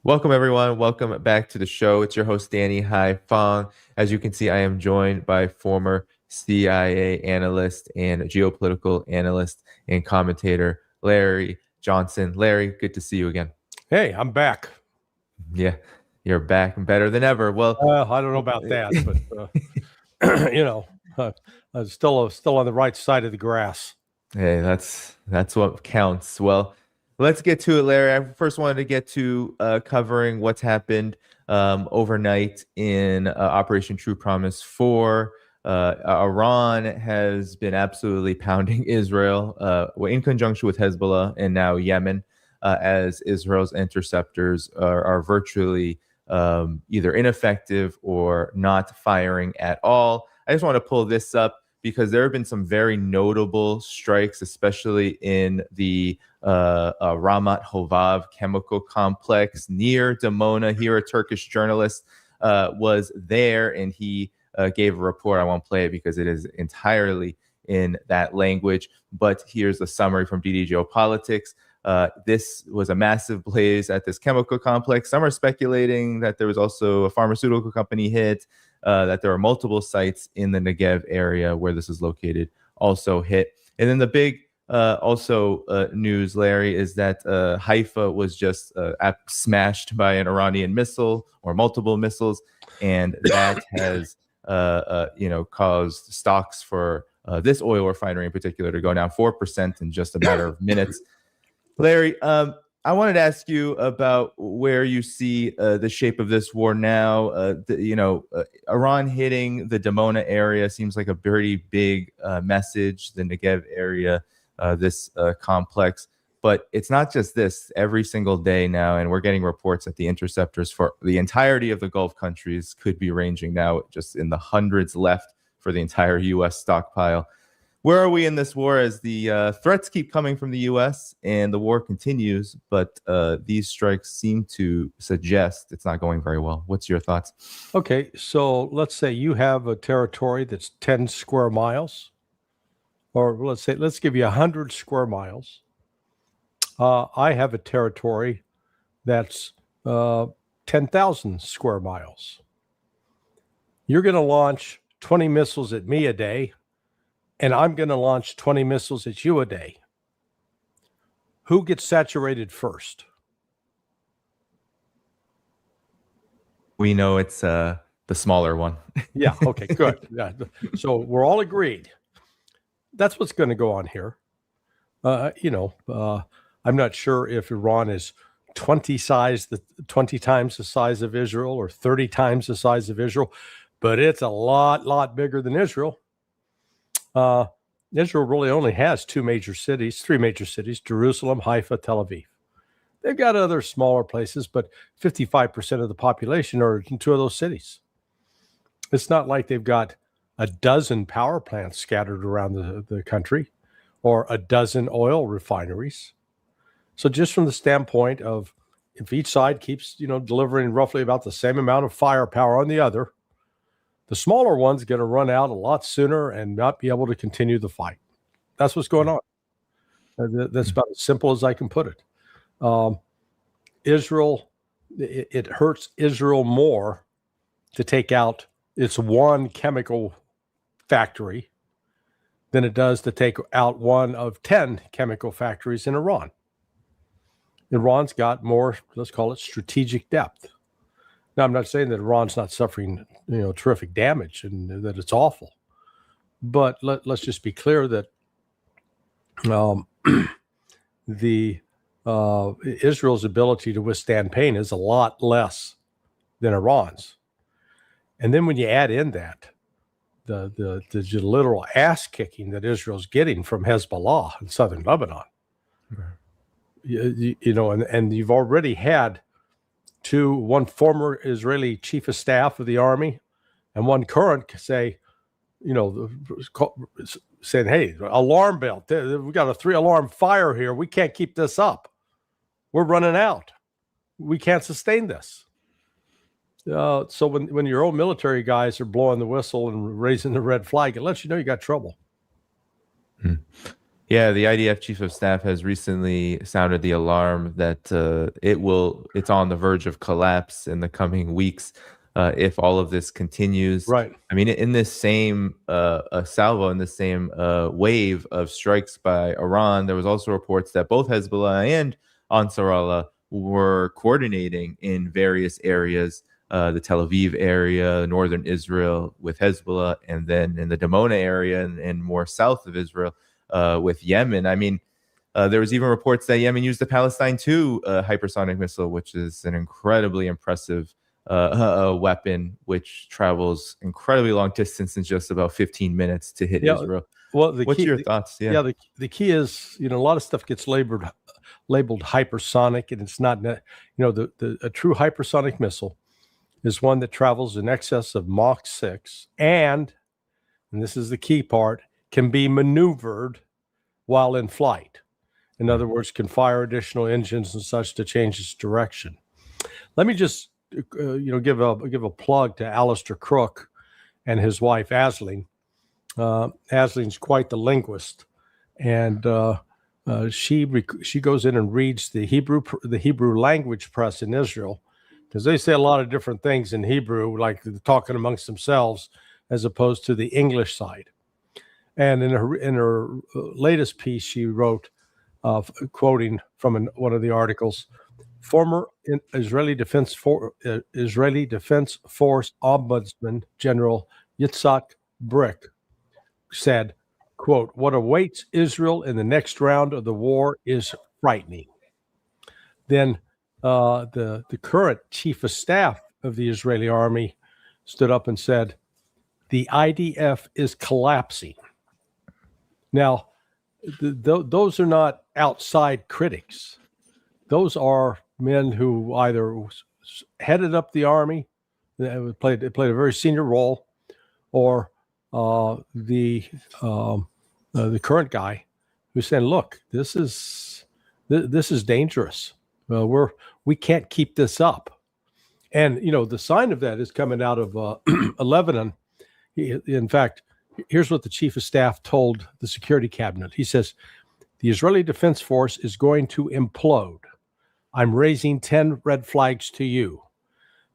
Welcome, everyone. Welcome back to the show. It's your host, Danny Hai Fong. As you can see, I am joined by former CIA analyst and geopolitical analyst and commentator, Larry Johnson. Larry, good to see you again. Hey, I'm back. Yeah, you're back and better than ever. Well, I don't know about that, but I'm still on the right side of the grass. hey, that's what counts. Well, let's get to it, Larry. I first wanted to get to covering what's happened overnight in Operation True Promise 4. Iran has been absolutely pounding Israel in conjunction with Hezbollah and now Yemen, as Israel's interceptors are virtually either ineffective or not firing at all. I just want to pull this up because there have been some very notable strikes, especially in the Ramat Hovav chemical complex near Dimona. Here, a Turkish journalist was there, and he gave a report. I won't play it because it is entirely in that language, but here's a summary from DD Geopolitics. This was a massive blaze at this chemical complex. Some are speculating that there was also a pharmaceutical company hit, that there are multiple sites in the Negev area where this is located also hit. And then the big news, Larry, is that Haifa was just smashed by an Iranian missile or multiple missiles, and that has caused stocks for this oil refinery in particular to go down 4% in just a matter of minutes. Larry, I wanted to ask you about where you see the shape of this war now. Iran hitting the Dimona area seems like a pretty big message, the Negev area, this complex. But it's not just this. Every single day now, and we're getting reports that the interceptors for the entirety of the Gulf countries could be ranging now just in the hundreds left for the entire U.S. stockpile. Where are we in this war as the threats keep coming from the U.S. and the war continues, but these strikes seem to suggest it's not going very well? What's your thoughts? Okay, so let's say you have a territory that's 10 square miles, or let's give you 100 square miles. I have a territory that's 10,000 square miles. You're going to launch 20 missiles at me a day, and I'm going to launch 20 missiles at you a day. Who gets saturated first? We know it's the smaller one. Yeah, okay, good. Yeah. So we're all agreed. That's what's going to go on here. I'm not sure if Iran is 20 times the size of Israel or 30 times the size of Israel, but it's a lot bigger than Israel. Israel really only has three major cities, Jerusalem, Haifa, Tel Aviv. They've got other smaller places, but 55% of the population are in two of those cities. It's not like they've got a dozen power plants scattered around the country or a dozen oil refineries. So just from the standpoint of if each side keeps, delivering roughly about the same amount of firepower on the other, the smaller one's going to run out a lot sooner and not be able to continue the fight. That's what's going on. That's about as simple as I can put it. Israel, it hurts Israel more to take out its one chemical factory than it does to take out one of 10 chemical factories in Iran. Iran's got more, let's call it strategic depth. Now, I'm not saying that Iran's not suffering, terrific damage and that it's awful, but let's just be clear that Israel's ability to withstand pain is a lot less than Iran's. And then when you add in that, the literal ass kicking that Israel's getting from Hezbollah in southern Lebanon, and you've already had one former Israeli chief of staff of the army and one current say, saying, hey, alarm bell, we got a 3-alarm fire here. We can't keep this up. We're running out. We can't sustain this. So when your own military guys are blowing the whistle and raising the red flag, it lets you know you got trouble. Yeah, the IDF chief of staff has recently sounded the alarm that it's on the verge of collapse in the coming weeks if all of this continues. Right. I mean, in this same salvo, in the same wave of strikes by Iran, there was also reports that both Hezbollah and Ansarallah were coordinating in various areas, the Tel Aviv area, northern Israel with Hezbollah, and then in the Dimona area and more south of Israel with Yemen. I mean, there was even reports that Yemen used the Palestine 2 hypersonic missile, which is an incredibly impressive weapon, which travels incredibly long distance in just about 15 minutes to hit Israel. Well, what's your thoughts? Yeah, the key is, a lot of stuff gets labeled hypersonic, and it's not. A true hypersonic missile is one that travels in excess of Mach 6, and this is the key part, can be maneuvered while in flight. In other words, can fire additional engines and such to change its direction. Let me just give a plug to Alistair Crook and his wife Aisling. Aisling's quite the linguist, and she goes in and reads the Hebrew language press in Israel, because they say a lot of different things in Hebrew, like they're talking amongst themselves, as opposed to the English side. And in her latest piece, she wrote, quoting from one of the articles, former Israeli Defense Force Ombudsman General Yitzhak Brick said, quote, "What awaits Israel in the next round of the war is frightening." Then the current chief of staff of the Israeli army stood up and said, "The IDF is collapsing." Now, those are not outside critics. Those are men who either headed up the army, they played a very senior role, or the current guy who's saying, "Look, this is dangerous. We can't keep this up." And the sign of that is coming out of Lebanon. In fact, here's what the chief of staff told the security cabinet. He says, "The Israeli Defense Force is going to implode. I'm raising 10 red flags to you.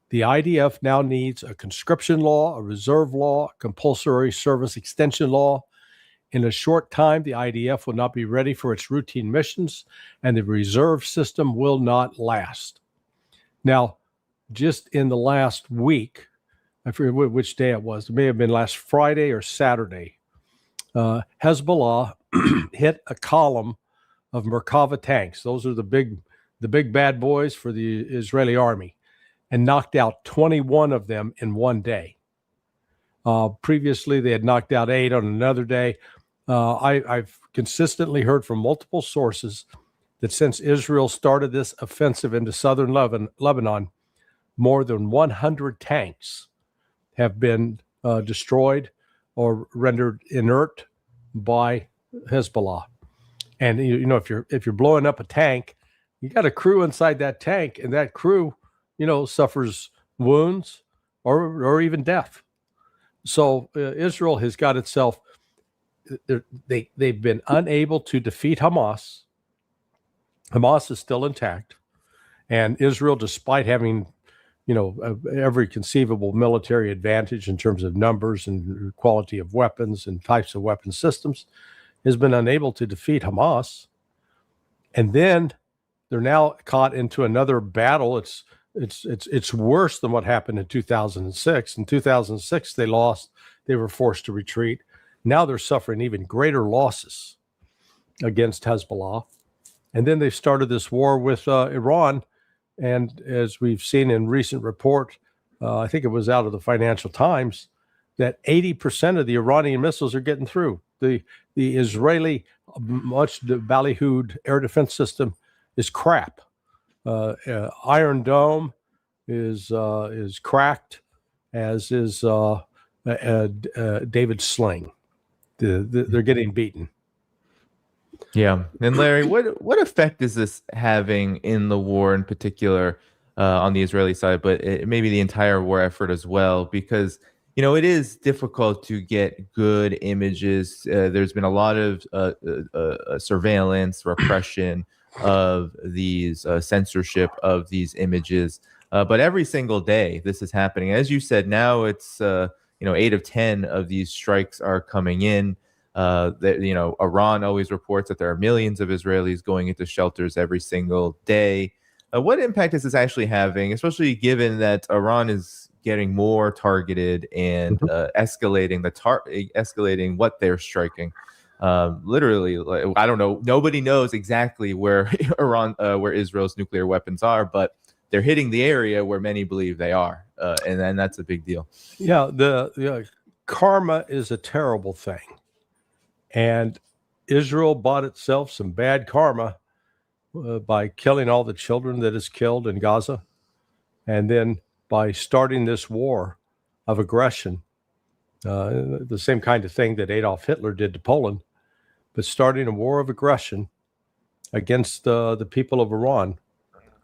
The IDF now needs a conscription law, a reserve law, a compulsory service extension law. In a short time, the IDF will not be ready for its routine missions, and the reserve system will not last." Now, just in the last week, I forget which day it was. It may have been last Friday or Saturday. Hezbollah hit a column of Merkava tanks. Those are the big bad boys for the Israeli army, and knocked out 21 of them in one day. Previously, they had knocked out 8 on another day. I've consistently heard from multiple sources that since Israel started this offensive into southern Lebanon, more than 100 tanks have been destroyed or rendered inert by Hezbollah. And if you're blowing up a tank, you got a crew inside that tank, and that crew, suffers wounds or even death. So Israel has got itself. They've been unable to defeat Hamas. Hamas is still intact, and Israel, despite having every conceivable military advantage in terms of numbers and quality of weapons and types of weapon systems, has been unable to defeat Hamas. And then they're now caught into another battle. It's worse than what happened in 2006. In 2006, they lost. They were forced to retreat. Now they're suffering even greater losses against Hezbollah. And then they've started this war with Iran. And as we've seen in recent report, I think it was out of the Financial Times, that 80% of the Iranian missiles are getting through. The Israeli much ballyhooed air defense system is crap. Iron Dome is cracked, as is David Sling. They're getting beaten. Yeah. And Larry, what effect is this having in the war in particular on the Israeli side, but maybe the entire war effort as well? Because, it is difficult to get good images. There's been a lot of surveillance, repression of these censorship of these images. But every single day, this is happening. As you said, now it's 8 of 10 of these strikes are coming in. Iran always reports that there are millions of Israelis going into shelters every single day. What impact is this actually having, especially given that Iran is getting more targeted and escalating what they're striking? Literally, I don't know. Nobody knows exactly where where Israel's nuclear weapons are, but they're hitting the area where many believe they are, and then that's a big deal. Yeah, the karma is a terrible thing, and Israel bought itself some bad karma by killing all the children that is killed in Gaza, and then by starting this war of aggression, the same kind of thing that Adolf Hitler did to Poland, but starting a war of aggression against the people of Iran.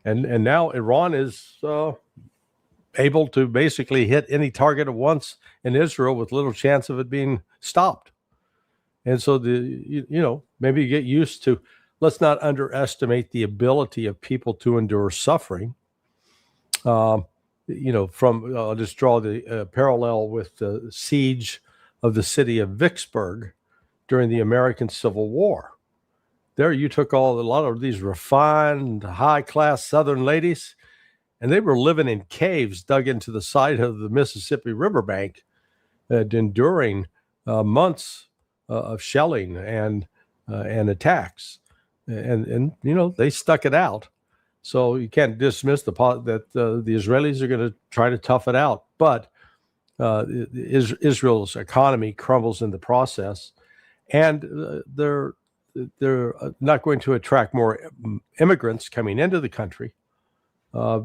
And now Iran is able to basically hit any target at once in Israel with little chance of it being stopped. And so maybe you get used to, let's not underestimate the ability of people to endure suffering. I'll just draw the parallel with the siege of the city of Vicksburg during the American Civil War. There you took a lot of these refined, high-class Southern ladies, and they were living in caves dug into the side of the Mississippi riverbank, enduring months of shelling and attacks. And they stuck it out. So you can't dismiss that the Israelis are going to try to tough it out. But Israel's economy crumbles in the process, and they're not going to attract more immigrants coming into the country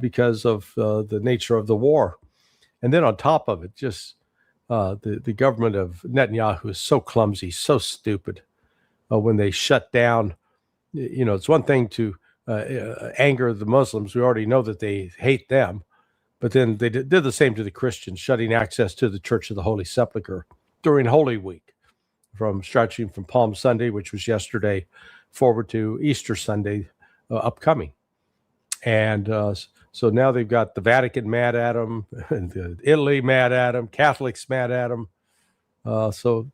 because of the nature of the war. And then on top of it, just the government of Netanyahu is so clumsy, so stupid. When they shut down, it's one thing to anger the Muslims. We already know that they hate them. But then they did the same to the Christians, shutting access to the Church of the Holy Sepulchre during Holy Week, stretching from Palm Sunday, which was yesterday, forward to Easter Sunday upcoming. And so now they've got the Vatican mad at them, and Italy mad at them, Catholics mad at them. So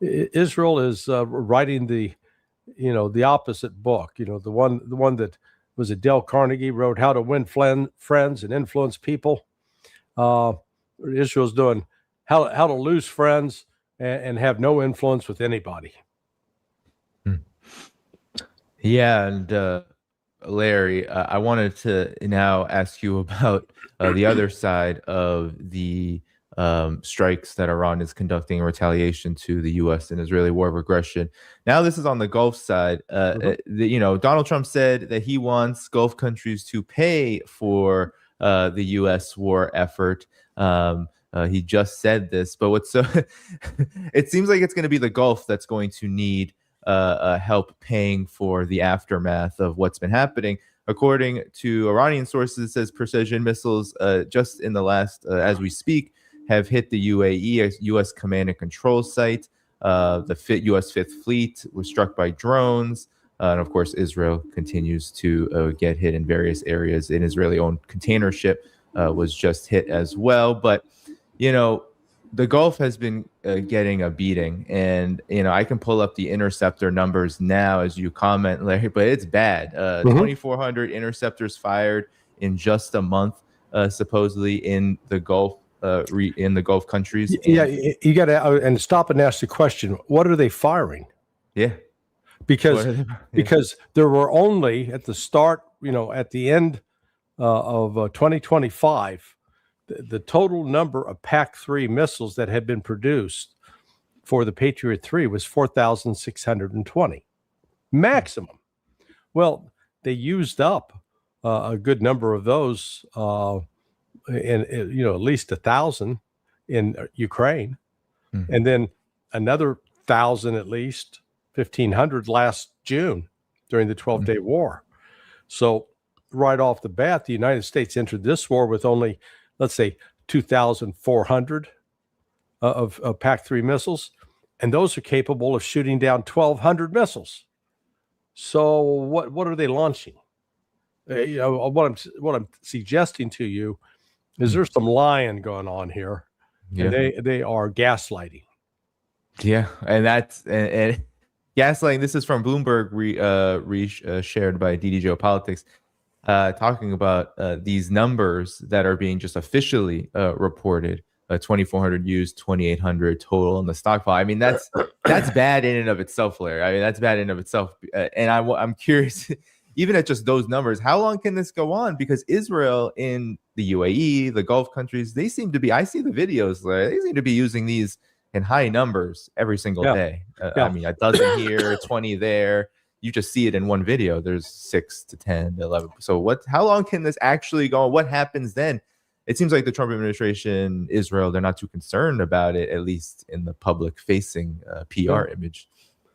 Israel is writing the opposite book. The one that was it Dale Carnegie wrote, How to Win Friends and Influence People. Israel's doing how to lose friends and have no influence with anybody. Yeah, and Larry, I wanted to now ask you about the other side of the strikes that Iran is conducting in retaliation to the U.S. and Israeli war of aggression. Now, this is on the Gulf side. Donald Trump said that he wants Gulf countries to pay for the U.S. war effort. He just said this, but it seems like it's going to be the Gulf that's going to need help paying for the aftermath of what's been happening. According to Iranian sources, it says precision missiles just in the last, as we speak, have hit the UAE, a U.S. command and control site. The U.S. Fifth Fleet was struck by drones. And of course, Israel continues to get hit in various areas. An Israeli-owned container ship was just hit as well. But, the Gulf has been getting a beating. And, I can pull up the interceptor numbers now as you comment, Larry, but it's bad. 2,400 interceptors fired in just a month, supposedly in the Gulf. In the Gulf countries. Yeah, you got to and stop and ask the question: what are they firing? Yeah, because there were only at the start, at the end of 2025, the total number of PAC-3 missiles that had been produced for the Patriot 3 was 4,620 maximum. Well, they used up a good number of those. And at least 1,000 in Ukraine, and then another 1,000 at least 1,500 last June during the 12-day war. So right off the bat, the United States entered this war with only, let's say, 2,400 of PAC-3 missiles, and those are capable of shooting down 1,200 missiles. So what are they launching? What I'm suggesting to you is there's some lying going on here, and they are gaslighting. Yeah, and that's and gaslighting. This is from Bloomberg, shared by DD Geopolitics, talking about these numbers that are being just officially reported. 2,400 used, 2,800 total in the stockpile. I mean, that's bad in and of itself, Larry. I mean, that's bad in and of itself. And I'm curious, even at just those numbers, how long can this go on? Because Israel in the UAE, the Gulf countries, they seem to be, I see the videos, Larry, they seem to be using these in high numbers every single day. I mean, a dozen here, 20 there. You just see it in one video. There's 6 to 10 to 11. So how long can this actually go on? What happens then? It seems like the Trump administration, Israel, they're not too concerned about it, at least in the public facing PR image.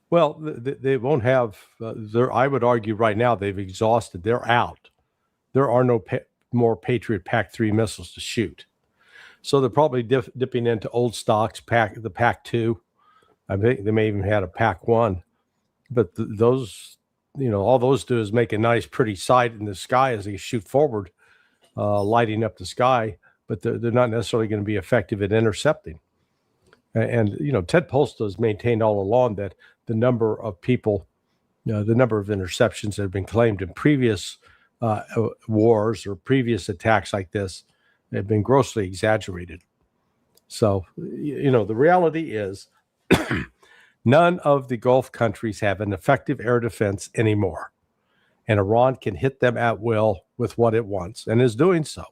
Well, they won't have, I would argue right now, they've exhausted, they're out. There are no more Patriot PAC-3 missiles to shoot. So they're probably dipping into old stocks, the PAC-2. I think they may even had a PAC-1. But those, all those do is make a nice, pretty sight in the sky as they shoot forward, lighting up the sky. But they're not necessarily going to be effective at intercepting. And Ted Polster has maintained all along that the number of people, the number of interceptions that have been claimed in previous wars or previous attacks like this have been grossly exaggerated. So, the reality is none of the Gulf countries have an effective air defense anymore. And Iran can hit them at will with what it wants and is doing so.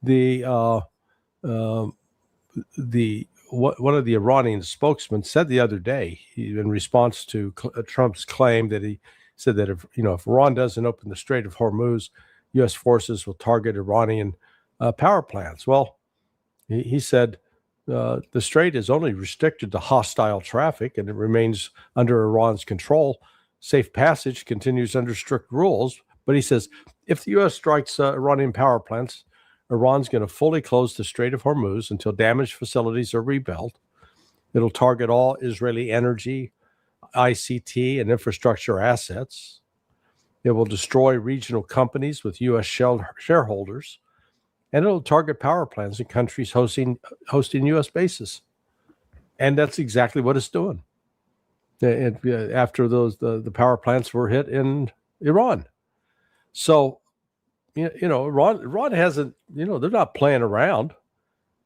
One of the Iranian spokesmen said the other day, in response to Trump's claim that he said that if Iran doesn't open the Strait of Hormuz, U.S. forces will target Iranian power plants. Well, he said the strait is only restricted to hostile traffic and it remains under Iran's control. Safe passage continues under strict rules. But he says if the U.S. strikes Iranian power plants, Iran's going to fully close the Strait of Hormuz until damaged facilities are rebuilt. It'll target all Israeli energy, ICT, and infrastructure assets. It will destroy regional companies with U.S. shareholders. And it'll target power plants in countries hosting U.S. bases. And that's exactly what it's doing. After the power plants were hit in Iran. So, Iran hasn't, they're not playing around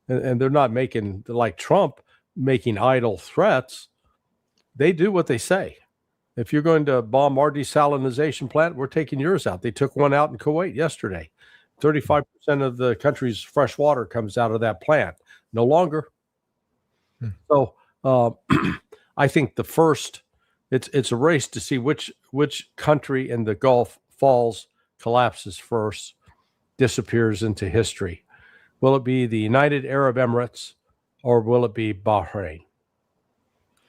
and they're not making, like Trump, making idle threats. They do what they say. If you're going to bomb our desalinization plant, we're taking yours out. They took one out in Kuwait yesterday. 35% of the country's fresh water comes out of that plant. No longer. So I think it's a race to see which country in the Gulf collapses first, disappears into history. Will it be the United Arab Emirates or will it be Bahrain?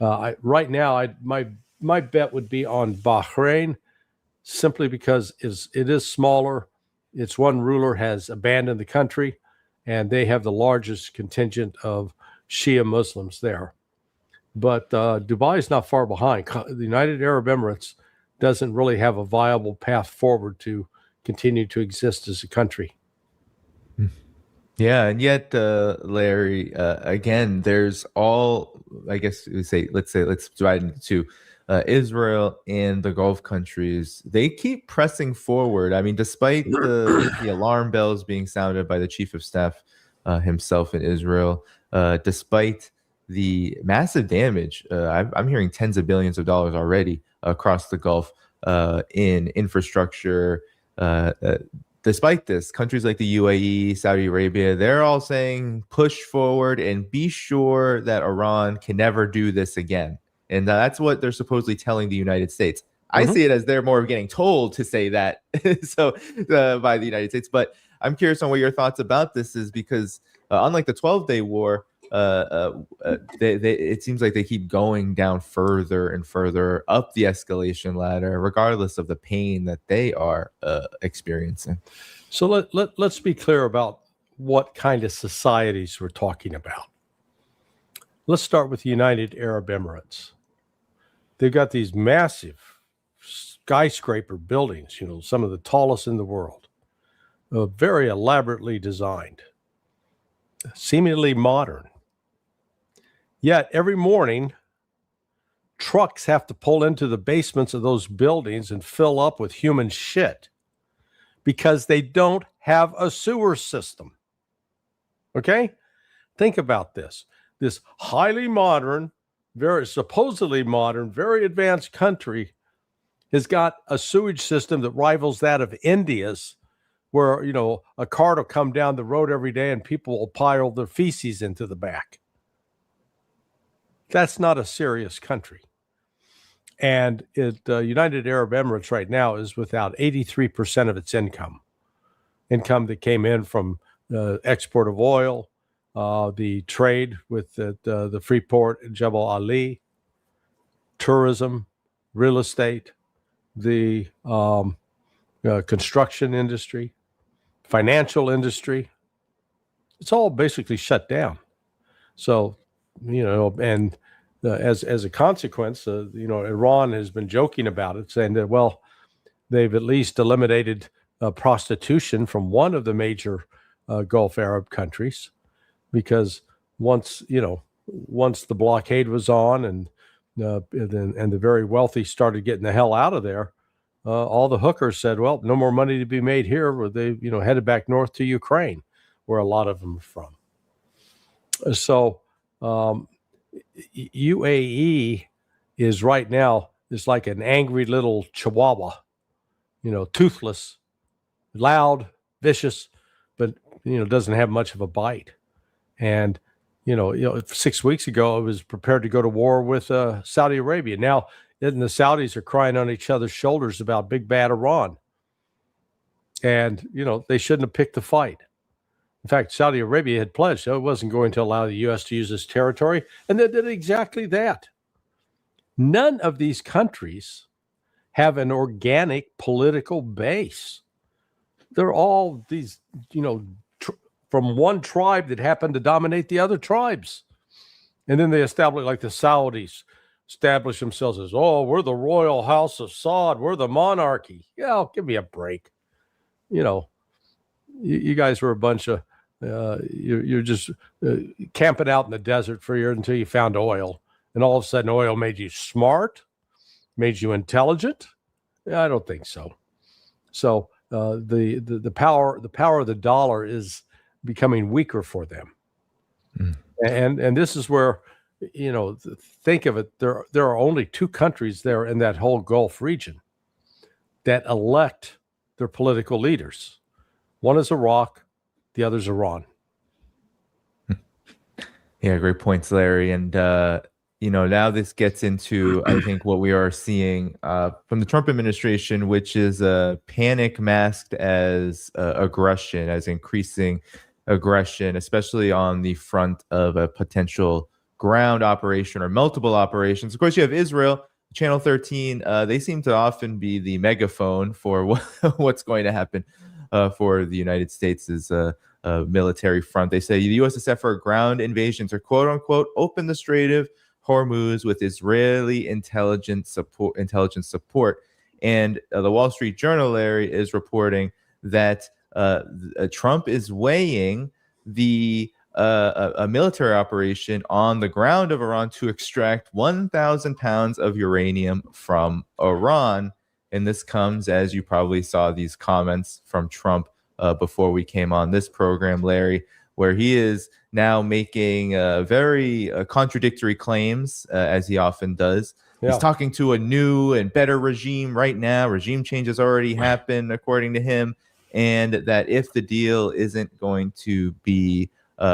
Right now, my bet would be on Bahrain, simply because it is smaller. Its one ruler has abandoned the country, and they have the largest contingent of Shia Muslims there. But Dubai is not far behind. The United Arab Emirates doesn't really have a viable path forward to continue to exist as a country. Yeah, and yet, Larry, again, there's all, I guess let's divide into two. Israel and the Gulf countries, they keep pressing forward. I mean, despite the alarm bells being sounded by the chief of staff himself in Israel, despite the massive damage, I'm hearing tens of billions of dollars already across the Gulf in infrastructure. Despite this, countries like the UAE, Saudi Arabia, they're all saying push forward and be sure that Iran can never do this again. And that's what they're supposedly telling the United States. I see it as they're more of getting told to say that by the United States. But I'm curious on what your thoughts about this is, because unlike the 12-day war, it seems like they keep going down further and further up the escalation ladder, regardless of the pain that they are experiencing. So let's be clear about what kind of societies we're talking about. Let's start with the United Arab Emirates. They've got these massive skyscraper buildings, some of the tallest in the world, very elaborately designed, seemingly modern. Yet every morning, trucks have to pull into the basements of those buildings and fill up with human shit because they don't have a sewer system. Okay? Think about this. This highly modern, very supposedly modern, very advanced country has got a sewage system that rivals that of India's, where, a cart will come down the road every day and people will pile their feces into the back. That's not a serious country. And United Arab Emirates right now is without 83% of its income that came in from export of oil, the trade with the free port in Jebel Ali, tourism, real estate, the construction industry, financial industry. It's all basically shut down. So, and as a consequence, Iran has been joking about it, saying that, well, they've at least eliminated prostitution from one of the major Gulf Arab countries, because once the blockade was on and the very wealthy started getting the hell out of there, all the hookers said, well, no more money to be made here, where they headed back north to Ukraine, where a lot of them are from. So UAE is right now is like an angry little chihuahua, toothless, loud, vicious, but doesn't have much of a bite. And 6 weeks ago, it was prepared to go to war with Saudi Arabia. Now, the Saudis are crying on each other's shoulders about big bad Iran, and they shouldn't have picked the fight. In fact, Saudi Arabia had pledged it wasn't going to allow the U.S. to use its territory, and they did exactly that. None of these countries have an organic political base. They're all these, from one tribe that happened to dominate the other tribes. And then they establish, like the Saudis, establish themselves as, we're the royal house of Saud. We're the monarchy. Yeah, give me a break. You guys were a bunch of, you're just camping out in the desert for a year until you found oil. And all of a sudden oil made you smart, made you intelligent. I don't think so. So the power of the dollar is becoming weaker for them. And this is where, think of it, there are only two countries there in that whole Gulf region that elect their political leaders. One is Iraq, the other is Iran. Yeah, great points, Larry. And now this gets into, I think, what we are seeing from the Trump administration, which is a panic masked as aggression, as increasing aggression, especially on the front of a potential ground operation or multiple operations. Of course, you have Israel, Channel 13. They seem to often be the megaphone for what's going to happen for the United States' military front. They say the U.S. is set for a ground invasion to, quote unquote, open the Strait of Hormuz with Israeli intelligence support. And the Wall Street Journal, Larry, is reporting that Trump is weighing a military operation on the ground of Iran to extract 1,000 pounds of uranium from Iran. And this comes as you probably saw these comments from Trump before we came on this program, Larry, where he is now making very contradictory claims, as he often does. Yeah. He's talking to a new and better regime right now. Regime change has already happened, according to him, and that if the deal isn't going to be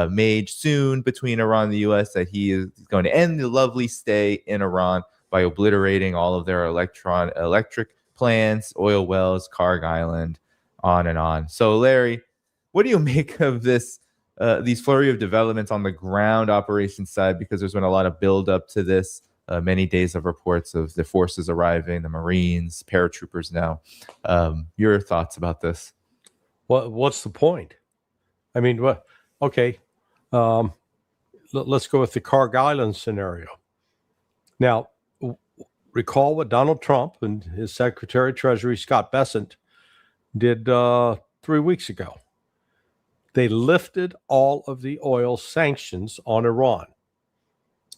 made soon between Iran and the U.S., that he is going to end the lovely stay in Iran by obliterating all of their electric plants, oil wells, Karg Island, on and on. So, Larry, what do you make of this? These flurry of developments on the ground operations side, because there's been a lot of buildup to this, many days of reports of the forces arriving, the Marines, paratroopers now. Your thoughts about this? What's the point? I mean, what? Okay, let's go with the Carg Island scenario. Now, recall what Donald Trump and his Secretary of Treasury, Scott Bessent, did 3 weeks ago. They lifted all of the oil sanctions on Iran.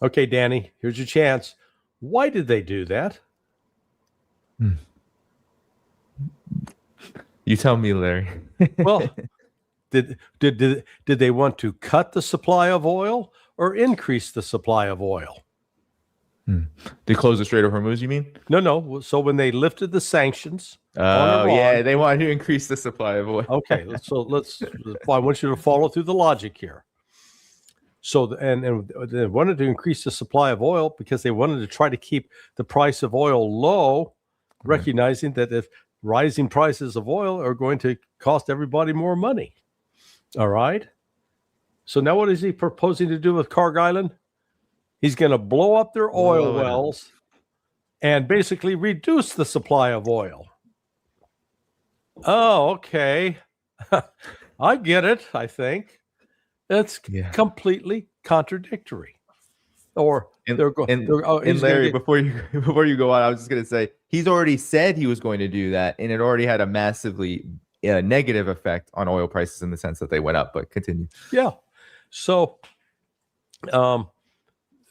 Okay, Danny, here's your chance. Why did they do that? You tell me, Larry. Well, did they want to cut the supply of oil or increase the supply of oil? They closed the Strait of Hormuz, you mean? No. So when they lifted the sanctions on Iran, yeah, they wanted to increase the supply of oil. Okay, I want you to follow through the logic here. So, and they wanted to increase the supply of oil because they wanted to try to keep the price of oil low, recognizing that if rising prices of oil are going to cost everybody more money. All right. So now what is he proposing to do with Carg Island? He's going to blow up their oil wells and basically reduce the supply of oil. Oh, okay. I get it, I think. That's completely contradictory. Larry, before you go on, I was just going to say, he's already said he was going to do that, and it already had a massively negative effect on oil prices in the sense that they went up, but continue. Yeah. So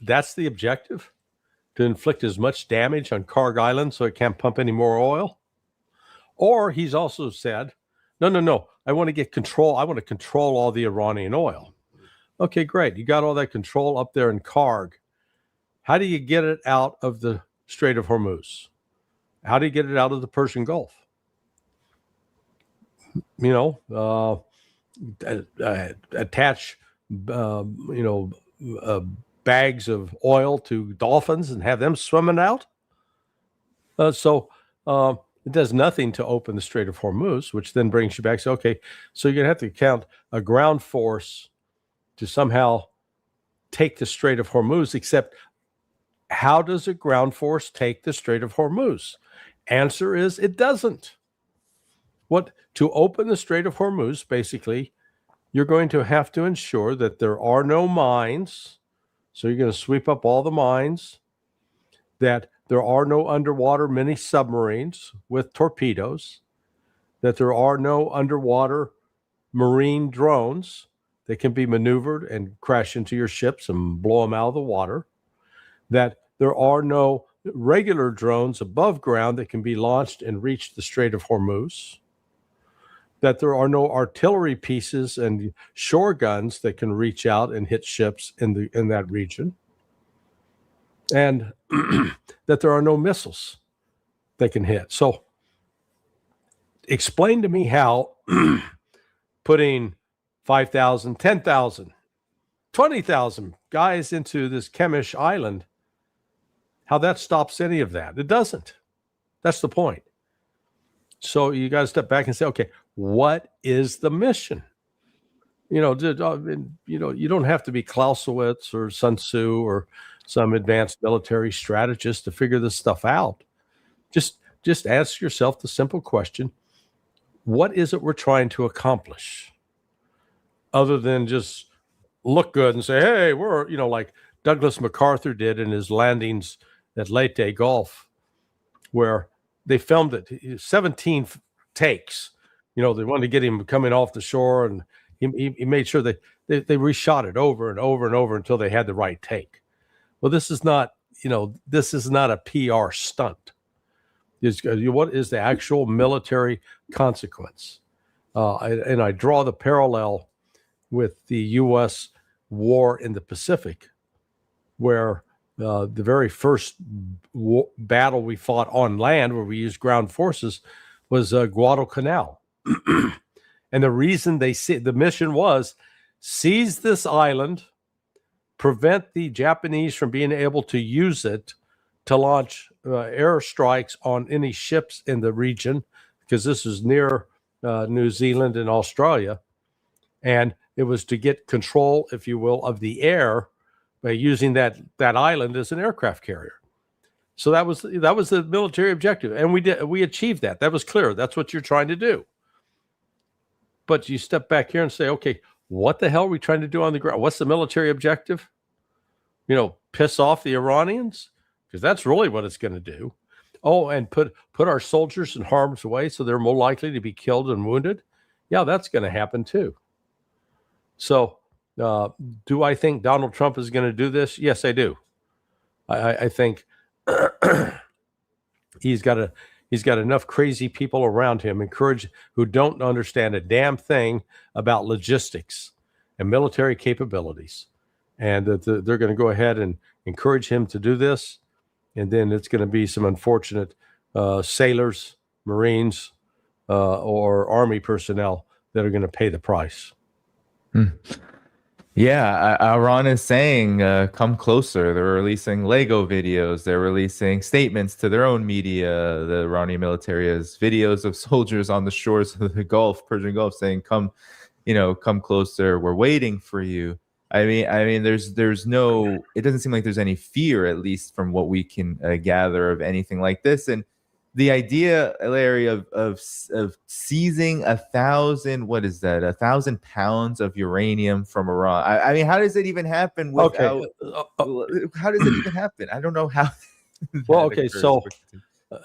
that's the objective, to inflict as much damage on Carg Island so it can't pump any more oil. Or he's also said, no, I want to get control. I want to control all the Iranian oil. Okay, great. You got all that control up there in Carg. How do you get it out of the Strait of Hormuz? How do you get it out of the Persian Gulf? Attach, bags of oil to dolphins and have them swimming out. It does nothing to open the Strait of Hormuz, which then brings you back. So, okay, so you're going to have to count a ground force to somehow take the Strait of Hormuz, except how does a ground force take the Strait of Hormuz? Answer is it doesn't. To open the Strait of Hormuz, basically, you're going to have to ensure that there are no mines. So you're going to sweep up all the mines, that there are no underwater mini submarines with torpedoes, that there are no underwater marine drones that can be maneuvered and crash into your ships and blow them out of the water, that there are no regular drones above ground that can be launched and reach the Strait of Hormuz, that there are no artillery pieces and shore guns that can reach out and hit ships in that region, and that there are no missiles that can hit. So explain to me how putting 5,000, 10,000, 20,000 guys into this Chemish island, how that stops any of that. It doesn't. That's the point. So you got to step back and say, okay, what is the mission? You don't have to be Clausewitz or Sun Tzu or some advanced military strategist to figure this stuff out. Just ask yourself the simple question, what is it we're trying to accomplish? Other than just look good and say, hey, we're, like Douglas MacArthur did in his landings at Leyte Gulf, where they filmed it, 17 takes. They wanted to get him coming off the shore, and he made sure they reshot it over and over and over until they had the right take. Well, this is not a PR stunt. What is the actual military consequence? And I draw the parallel with the U.S. war in the Pacific, where the very first battle we fought on land, where we used ground forces, was Guadalcanal. And the reason the mission was seize this island, prevent the Japanese from being able to use it to launch airstrikes on any ships in the region, because this is near New Zealand and Australia. And it was to get control, if you will, of the air by using that island as an aircraft carrier. So that was the military objective, and we achieved that. That was clear. That's what you're trying to do. But you step back here and say, okay, what the hell are we trying to do on the ground? What's the military objective? Piss off the Iranians? Because that's really what it's going to do. Oh, and put our soldiers in harm's way so they're more likely to be killed and wounded? Yeah, that's going to happen too. So do I think Donald Trump is going to do this? Yes, I do. I think he's got enough crazy people around him, who don't understand a damn thing about logistics and military capabilities, and that they're going to go ahead and encourage him to do this. And then it's going to be some unfortunate sailors, Marines, or Army personnel that are going to pay the price. Yeah, Iran is saying, come closer. They're releasing Lego videos. They're releasing statements to their own media. The Iranian military has videos of soldiers on the shores of the Persian Gulf, saying, come closer. We're waiting for you. I mean, there's no, it doesn't seem like there's any fear, at least from what we can gather, of anything like this. And the idea, Larry, of seizing 1,000 pounds of uranium from Iran. I mean, how does it even happen without? Okay. How does it even happen? I don't know how. Well, okay, so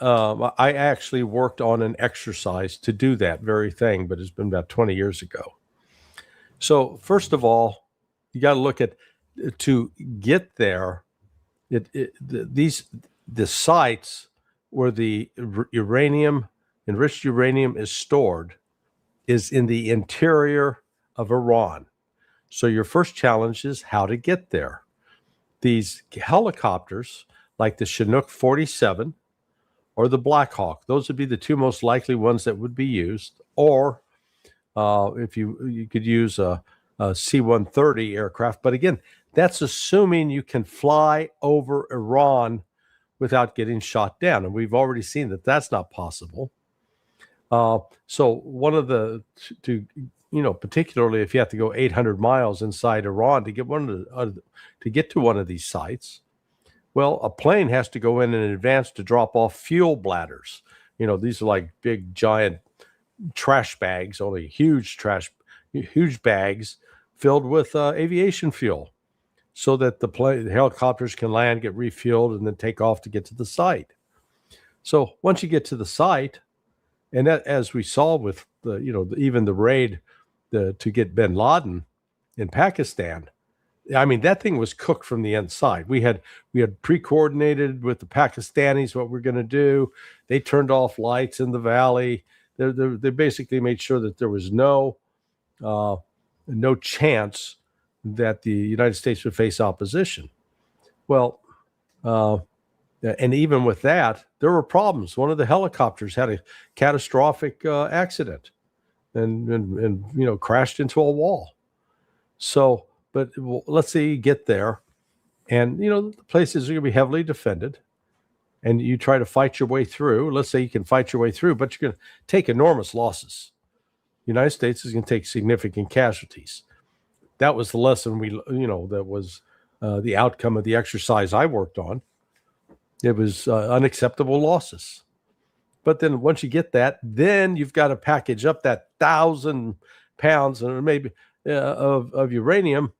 I actually worked on an exercise to do that very thing, but it's been about 20 years ago. So first of all, you got to look at, to get there, the sites where the enriched uranium is stored is in the interior of Iran. So your first challenge is how to get there. These helicopters, like the Chinook 47 or the Black Hawk, those would be the two most likely ones that would be used. Or if you could use a C-130 aircraft. But again, that's assuming you can fly over Iran without getting shot down. And we've already seen that that's not possible. So one of the, particularly if you have to go 800 miles inside Iran to get to one of these sites, well, a plane has to go in advance to drop off fuel bladders. These are like big, giant trash bags, only huge bags filled with aviation fuel, so that the helicopters can land, get refueled, and then take off to get to the site. So once you get to the site, and that, as we saw with even the raid to get bin Laden in Pakistan, I mean, that thing was cooked from the inside. We had pre-coordinated with the Pakistanis what we're going to do. They turned off lights in the valley. They basically made sure that there was no chance that the United States would face opposition. Well, and even with that, there were problems. One of the helicopters had a catastrophic accident and crashed into a wall. So, but let's say you get there, and the places are going to be heavily defended, and you try to fight your way through. Let's say you can fight your way through, but you're going to take enormous losses. The United States is going to take significant casualties. That was the lesson that was the outcome of the exercise I worked on. It was unacceptable losses. But then once you get that, then you've got to package up that 1,000 pounds or maybe of uranium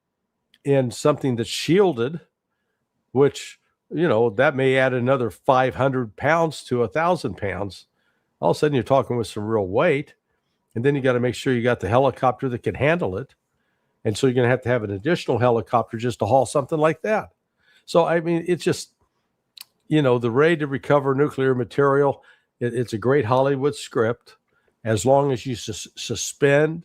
in something that's shielded, which, that may add another 500 pounds to 1,000 pounds. All of a sudden you're talking with some real weight. And then you got to make sure you got the helicopter that can handle it. And so you're going to have an additional helicopter just to haul something like that. So, I mean, it's just, the raid to recover nuclear material, it's a great Hollywood script, as long as you suspend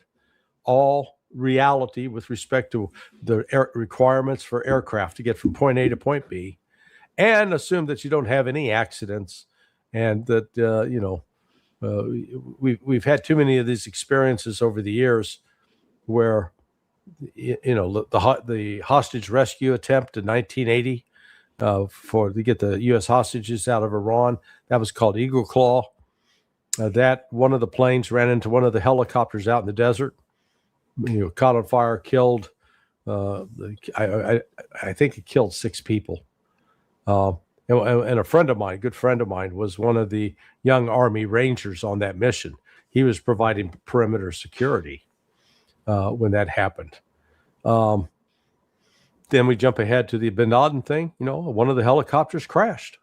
all reality with respect to the requirements for aircraft to get from point A to point B, and assume that you don't have any accidents, and that, we've had too many of these experiences over the years where, the hostage rescue attempt in 1980 to get the U.S. hostages out of Iran, that was called Eagle Claw. That one of the planes ran into one of the helicopters out in the desert, caught on fire, killed. I think it killed 6 people. And a good friend of mine, was one of the young Army Rangers on that mission. He was providing perimeter security. when that happened. Then we jump ahead to the Bin Laden thing. One of the helicopters crashed.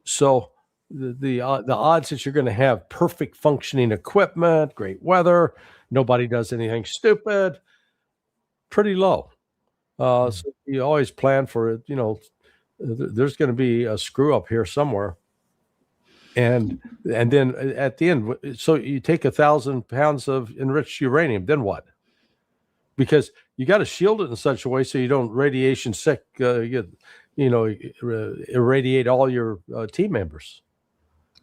So the odds that you're going to have perfect functioning equipment, great weather, nobody does anything stupid, pretty low. So you always plan for it. There's going to be a screw up here somewhere. And then at the end, so you take 1,000 pounds of enriched uranium, then what? Because you got to shield it in such a way so you don't radiation sick, irradiate all your team members.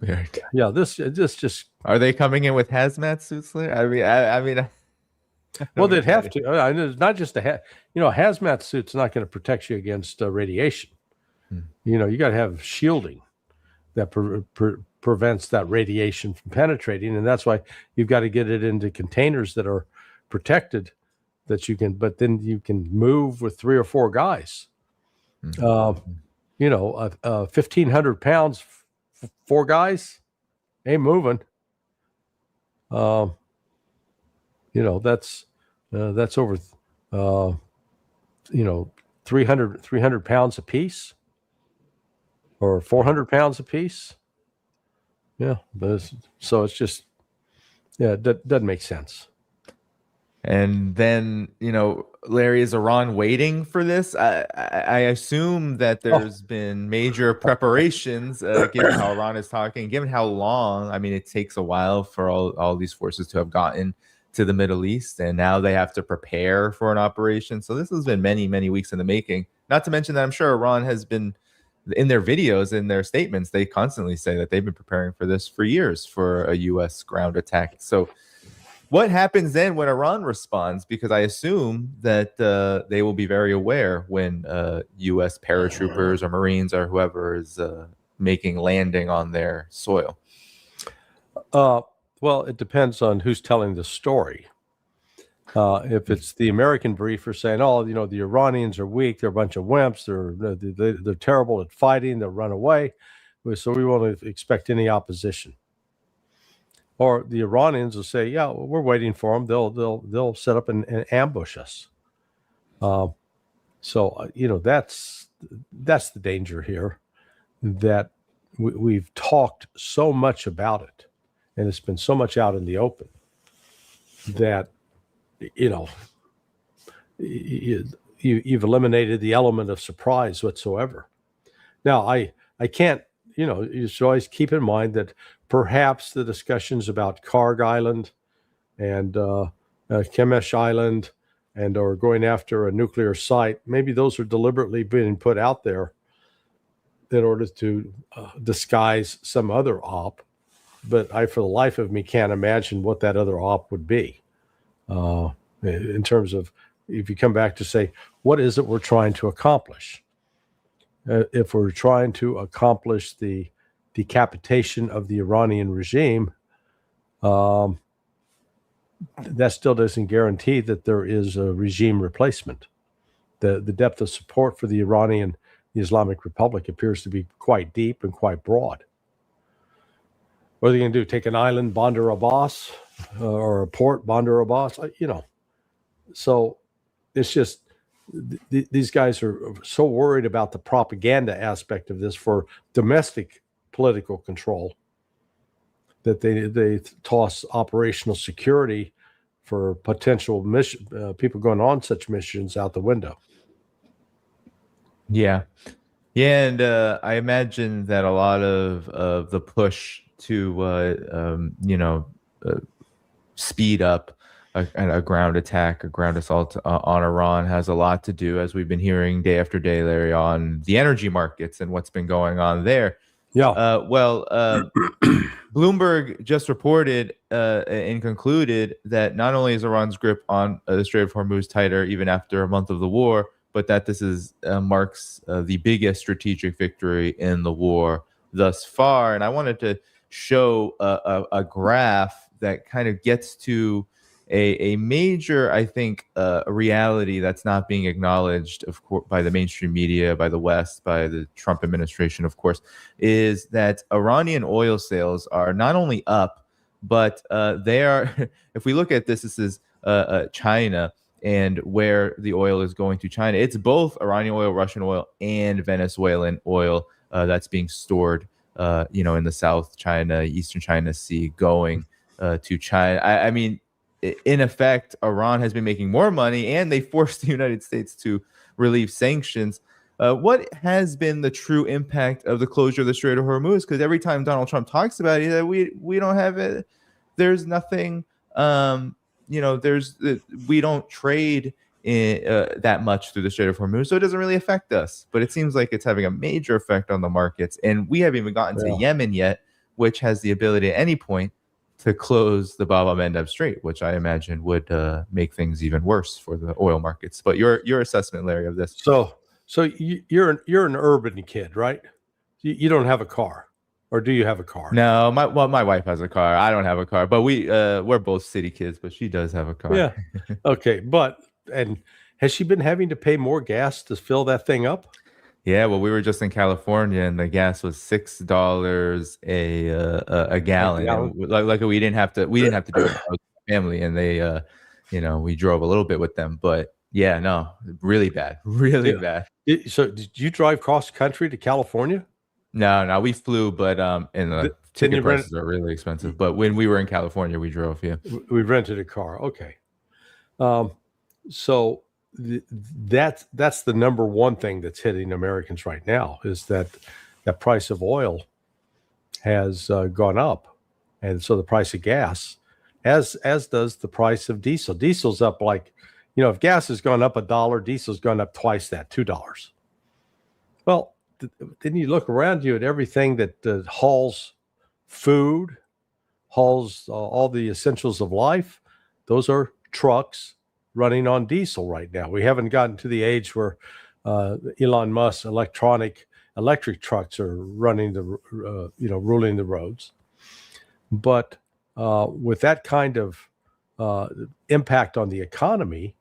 Right. Yeah, this just. Are they coming in with hazmat suits? I mean. Well, they'd have to. It's not just hazmat suit's not going to protect you against radiation. You got to have shielding that prevents that radiation from penetrating, and that's why you've got to get it into containers that are protected, but then you can move with 3 or 4 guys. 1,500 pounds, 4 guys ain't moving. That's over 300 pounds a piece, or 400 pounds a piece. Yeah, so it's just, that doesn't make sense. And then, Larry, is Iran waiting for this? I assume that there's been major preparations, given how Iran is talking, given how long. I mean, it takes a while for all these forces to have gotten to the Middle East, and now they have to prepare for an operation. So this has been many, many weeks in the making. Not to mention that I'm sure Iran has been, in their videos, in their statements, they constantly say that they've been preparing for this for years, for a U.S. ground attack. So what happens then when Iran responds? Because I assume that they will be very aware when U.S. paratroopers or Marines or whoever is making landing on their soil. Well, it depends on who's telling the story. If it's the American briefer saying, the Iranians are weak, they're a bunch of wimps, they're terrible at fighting, they'll run away, so we won't expect any opposition. Or the Iranians will say, yeah, well, we're waiting for them. They'll set up and ambush us. So that's the danger here, that we've talked so much about it, and it's been so much out in the open that you've eliminated the element of surprise whatsoever. Now, I can't, you should always keep in mind that perhaps the discussions about Karg Island and Kemesh Island or going after a nuclear site, maybe those are deliberately being put out there in order to disguise some other op. But I, for the life of me, can't imagine what that other op would be. In terms of, if you come back to say, what is it we're trying to accomplish? If we're trying to accomplish the decapitation of the Iranian regime, that still doesn't guarantee that there is a regime replacement. The depth of support for the Iranian Islamic Republic appears to be quite deep and quite broad. What are they going to do? Take an island, Bandar Abbas, or a port, Bandar Abbas? So it's just, these guys are so worried about the propaganda aspect of this for domestic political control that they toss operational security for potential people going on such missions out the window. Yeah, and I imagine that a lot of the push to speed up a ground attack, a ground assault on Iran has a lot to do, as we've been hearing day after day, Larry, on the energy markets and what's been going on there. Yeah. Bloomberg just reported and concluded that not only is Iran's grip on the Strait of Hormuz tighter even after a month of the war, but that this is marks the biggest strategic victory in the war thus far. And I wanted to show a graph that kind of gets to a major, I think, reality that's not being acknowledged, of course, by the mainstream media, by the West, by the Trump administration, of course, is that Iranian oil sales are not only up, but they are, if we look at this, this is China and where the oil is going to China. It's both Iranian oil, Russian oil, and Venezuelan oil that's being stored, in the South China, Eastern China Sea, going to China. I mean, in effect, Iran has been making more money, and they forced the United States to relieve sanctions. What has been the true impact of the closure of the Strait of Hormuz? Because every time Donald Trump talks about it, we don't have it. There's nothing. We don't trade that much through the Strait of Hormuz, so it doesn't really affect us. But it seems like it's having a major effect on the markets, and we haven't even gotten to Yemen yet, which has the ability at any point to close the Bab el-Mandeb Strait, which I imagine would make things even worse for the oil markets. But your assessment, Larry, of this? So you're an urban kid, right? You don't have a car, or do you have a car? No, my wife has a car. I don't have a car, but we're both city kids. But she does have a car. Yeah. Okay, and has she been having to pay more gas to fill that thing up? Yeah, well, we were just in California, and the gas was $6 a gallon. And like we didn't have to do it with our family, and they, we drove a little bit with them, but yeah, no, really bad. Bad. So did you drive cross country to California? No, we flew, but the ticket prices are really expensive. But when we were in California, we drove. Yeah, we rented a car. Okay, so that's the number one thing that's hitting Americans right now is that price of oil has gone up, and so the price of gas, as does the price of diesel. Diesel's up like, if gas has gone up $1, diesel's gone up twice that, $2. Well, then you look around you at everything that hauls food, hauls all the essentials of life. Those are trucks running on diesel right now. We haven't gotten to the age where Elon Musk's electric trucks are running ruling the roads. But with that kind of impact on the economy,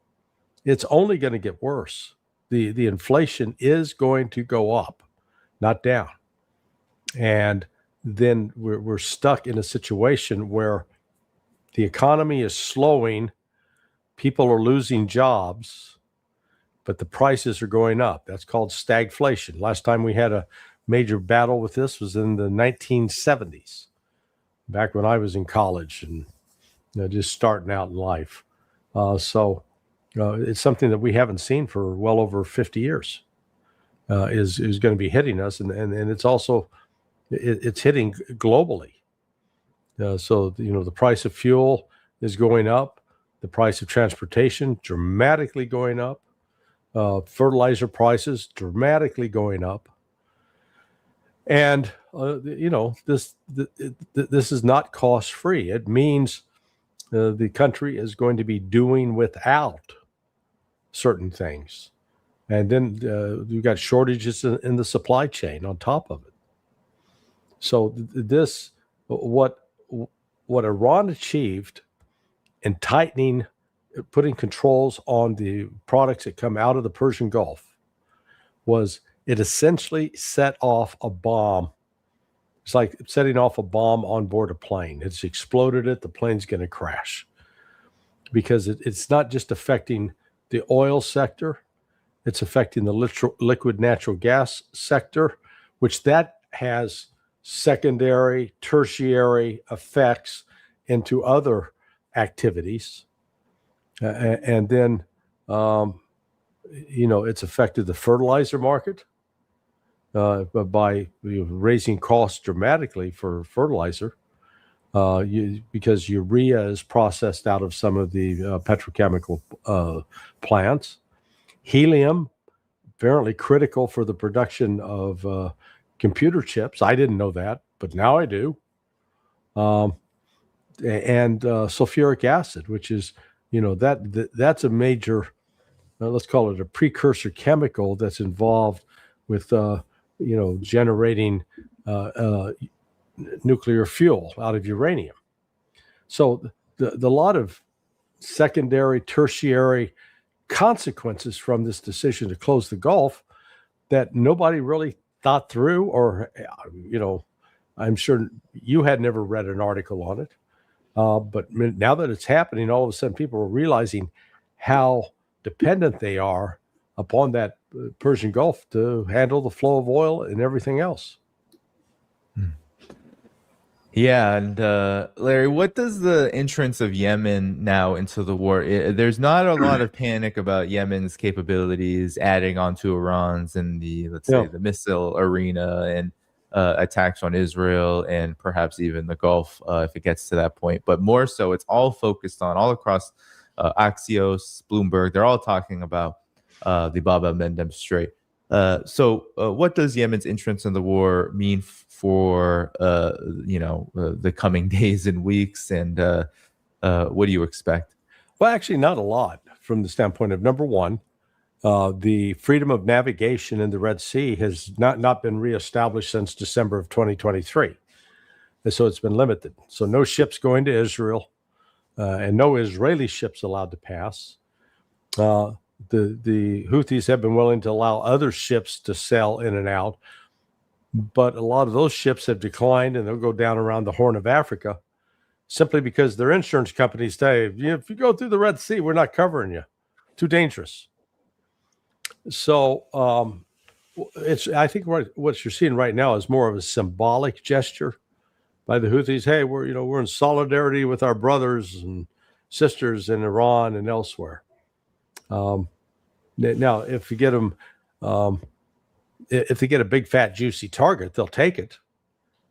it's only going to get worse. The inflation is going to go up, not down. And then we're stuck in a situation where the economy is slowing, people are losing jobs, but the prices are going up. That's called stagflation. Last time we had a major battle with this was in the 1970s, back when I was in college and just starting out in life. So it's something that we haven't seen for well over 50 years. Is going to be hitting us, and it's also it's hitting globally. So the price of fuel is going up, the price of transportation dramatically going up, fertilizer prices dramatically going up, and this is not cost free. It means the country is going to be doing without certain things. And then you've got shortages in the supply chain on top of it. So what Iran achieved in tightening, putting controls on the products that come out of the Persian Gulf, was it essentially set off a bomb. It's like setting off a bomb on board a plane. It's exploded it. The plane's going to crash because it's not just affecting the oil sector. It's affecting the liquid natural gas sector, which that has secondary, tertiary effects into other activities. And then, it's affected the fertilizer market by raising costs dramatically for fertilizer because urea is processed out of some of the petrochemical plants. Helium, apparently critical for the production of computer chips. I didn't know that, but now I do. And sulfuric acid, which is, that's a major, let's call it a precursor chemical that's involved with, generating nuclear fuel out of uranium. So the lot of secondary, tertiary consequences from this decision to close the Gulf that nobody really thought through, or I'm sure you had never read an article on it. But now that it's happening, all of a sudden people are realizing how dependent they are upon that Persian Gulf to handle the flow of oil and everything else. Yeah, and Larry, what does the entrance of Yemen now into the war? There's not a lot of panic about Yemen's capabilities adding on to Iran's in the, let's say, Yeah. the missile arena and attacks on Israel and perhaps even the Gulf if it gets to that point. But more so, it's all focused on all across Axios, Bloomberg. They're all talking about the Bab el-Mandeb Strait. So, what does Yemen's entrance in the war mean for the coming days and weeks, and what do you expect? Well, actually, not a lot from the standpoint of number one, the freedom of navigation in the Red Sea has not been reestablished since December of 2023, and so it's been limited. So no ships going to Israel, and no Israeli ships allowed to pass. The Houthis have been willing to allow other ships to sail in and out, but a lot of those ships have declined, and they'll go down around the Horn of Africa simply because their insurance companies say, if you go through the Red Sea, we're not covering you. Too dangerous. So I think what you're seeing right now is more of a symbolic gesture by the Houthis. Hey, we're in solidarity with our brothers and sisters in Iran and elsewhere. Now, if you get them, if they get a big, fat, juicy target, they'll take it.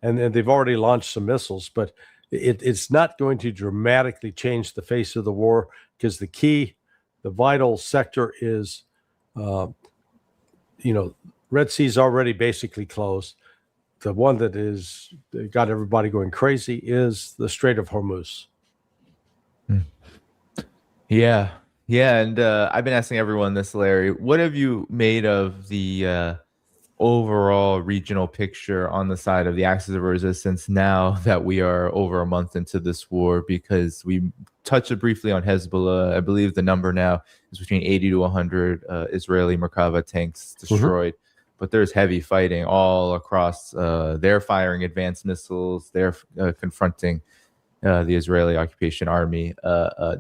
And they've already launched some missiles, but it's not going to dramatically change the face of the war because the vital sector is, Red Sea's already basically closed. The one that got everybody going crazy is the Strait of Hormuz. Yeah. Yeah. And I've been asking everyone this, Larry. What have you made of the overall regional picture on the side of the axis of resistance now that we are over a month into this war? Because we touched briefly on Hezbollah. I believe the number now is between 80 to 100 Israeli Merkava tanks destroyed. But there's heavy fighting all across. They're firing advanced missiles. They're confronting the Israeli occupation army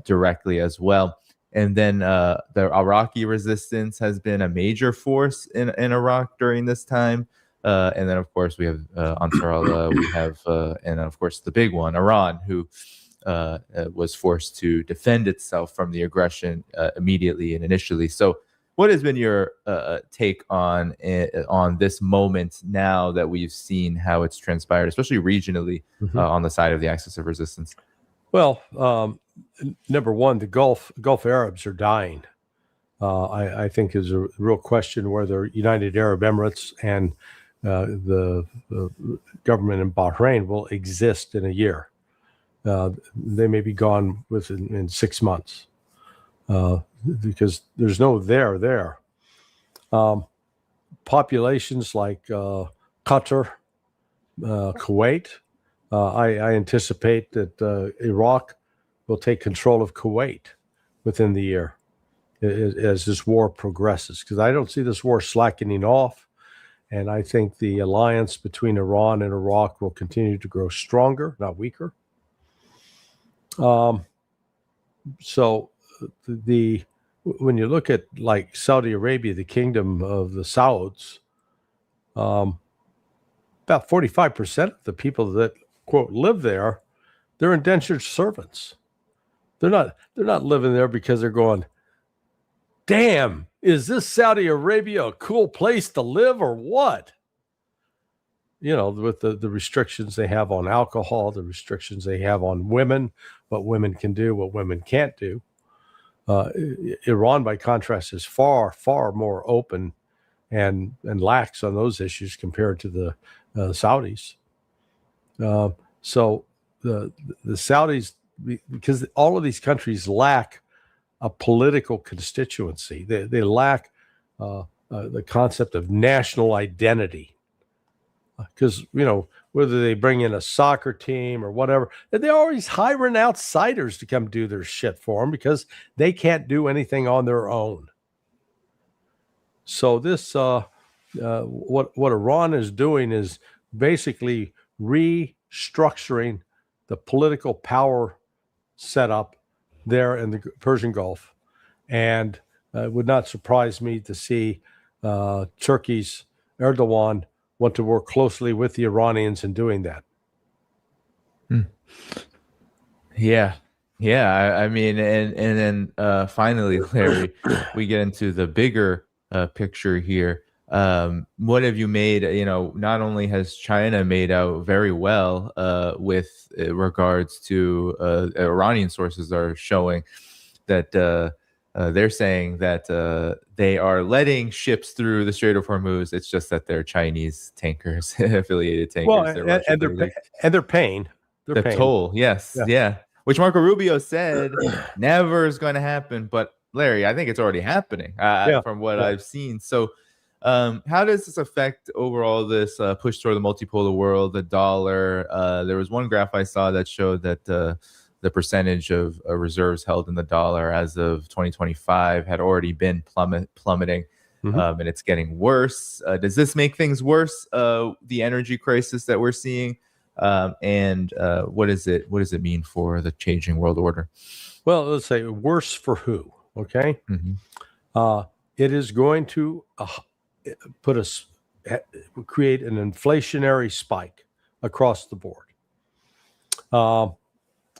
directly as well. And then the Iraqi resistance has been a major force in Iraq during this time. And then, of course, we have Ansar Allah, we have, and of course, the big one, Iran, who was forced to defend itself from the aggression immediately and initially. So what has been your take on this moment now that we've seen how it's transpired, especially regionally on the side of the axis of resistance? Well, number one, the Gulf Arabs are dying. I think is a real question whether United Arab Emirates and the government in Bahrain will exist in a year. They may be gone in 6 months because there's no there. Populations like Qatar, Kuwait. I anticipate that Iraq will take control of Kuwait within the year as this war progresses, because I don't see this war slackening off. And I think the alliance between Iran and Iraq will continue to grow stronger, not weaker. So when you look at like Saudi Arabia, the kingdom of the Sauds, about 45% of the people that quote live there, they're indentured servants. They're not living there because they're going, damn, is this Saudi Arabia a cool place to live or what? With the restrictions they have on alcohol, the restrictions they have on women, what women can do, what women can't do. Iran, by contrast, is far, far more open and lax on those issues compared to the Saudis. So the Saudis, because all of these countries lack a political constituency, they lack the concept of national identity. Because whether they bring in a soccer team or whatever, they're always hiring outsiders to come do their shit for them because they can't do anything on their own. So this what Iran is doing is basically restructuring the political power setup there in the Persian Gulf. And it would not surprise me to see Turkey's Erdogan want to work closely with the Iranians in doing that. Yeah. Yeah. I mean, and then finally, Larry, we get into the bigger picture here. What have you made? You know, not only has China made out very well with regards to Iranian sources are showing that they're saying that they are letting ships through the Strait of Hormuz. It's just that they're Chinese tankers, affiliated tankers. Well, They're and they're paying. the toll, yes, yeah. Which Marco Rubio said never is going to happen, but Larry, I think it's already happening from what I've seen. So, how does this affect overall this push toward the multipolar world, the dollar? There was one graph I saw that showed that the percentage of reserves held in the dollar as of 2025 had already been plummeting, and it's getting worse. Does this make things worse? The energy crisis that we're seeing, and what does it mean for the changing world order? Well, let's say worse for who? Okay, it is going to create an inflationary spike across the board.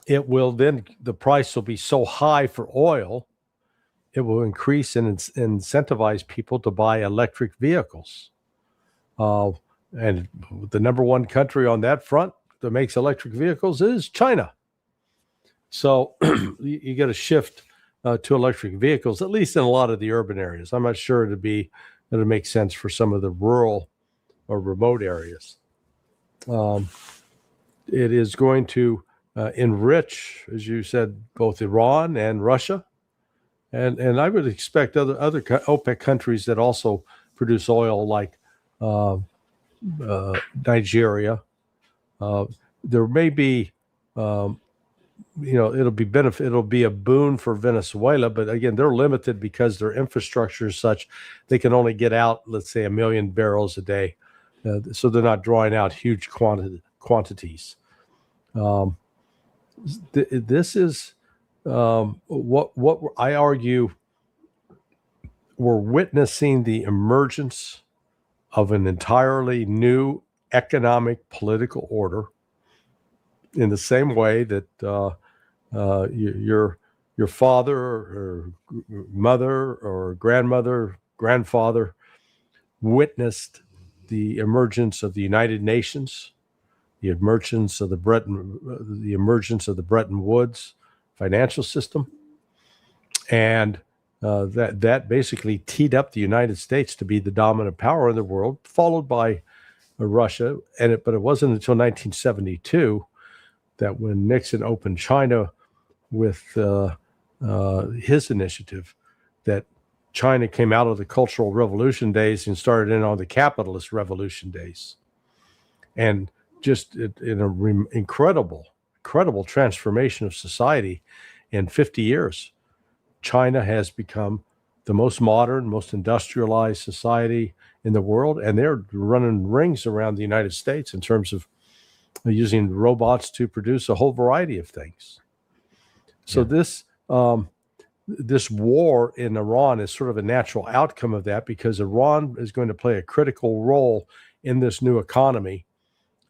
It will then, the price will be so high for oil, it will increase and incentivize people to buy electric vehicles. And the number one country on that front that makes electric vehicles is China. So you get a shift to electric vehicles, at least in a lot of the urban areas. I'm not sure it'll make sense for some of the rural or remote areas. It is going to enrich, as you said, both Iran and Russia, and I would expect other OPEC countries that also produce oil, like Nigeria. There may be, it'll be a boon for Venezuela, but again, they're limited because their infrastructure is such they can only get out, let's say, 1 million barrels a day, so they're not drawing out huge quantities. This is what I argue. We're witnessing the emergence of an entirely new economic political order, in the same way that your father or mother or grandfather witnessed the emergence of the United Nations, the emergence of the Bretton Woods financial system, and that basically teed up the United States to be the dominant power in the world, followed by Russia. But it wasn't until 1972 that when Nixon opened China with his initiative, that China came out of the Cultural Revolution days and started in on the capitalist revolution days. And just in an incredible transformation of society in 50 years, China has become the most modern, most industrialized society in the world, and they're running rings around the United States in terms of using robots to produce a whole variety of things. So this war in Iran is sort of a natural outcome of that, because Iran is going to play a critical role in this new economy,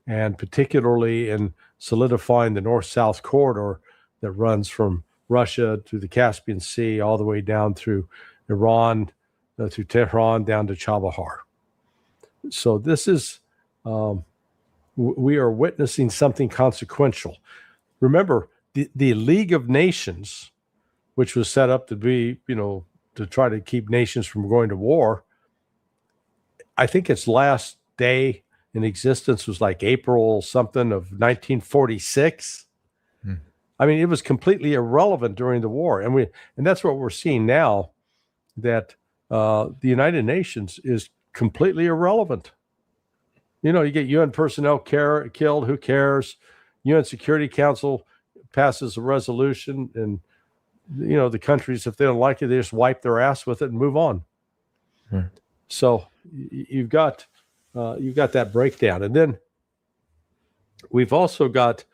and particularly in solidifying the north-south corridor that runs from Russia to the Caspian Sea, all the way down through Iran, through Tehran, down to Chabahar. So this is, we are witnessing something consequential. Remember, the League of Nations, which was set up to be, to try to keep nations from going to war, I think its last day in existence was like April something of 1946. I mean, it was completely irrelevant during the war, and that's what we're seeing now, that the United Nations is completely irrelevant. You get UN personnel killed, who cares? UN Security Council passes a resolution, and the countries, if they don't like it, they just wipe their ass with it and move on. So you've got that breakdown, and then we've also got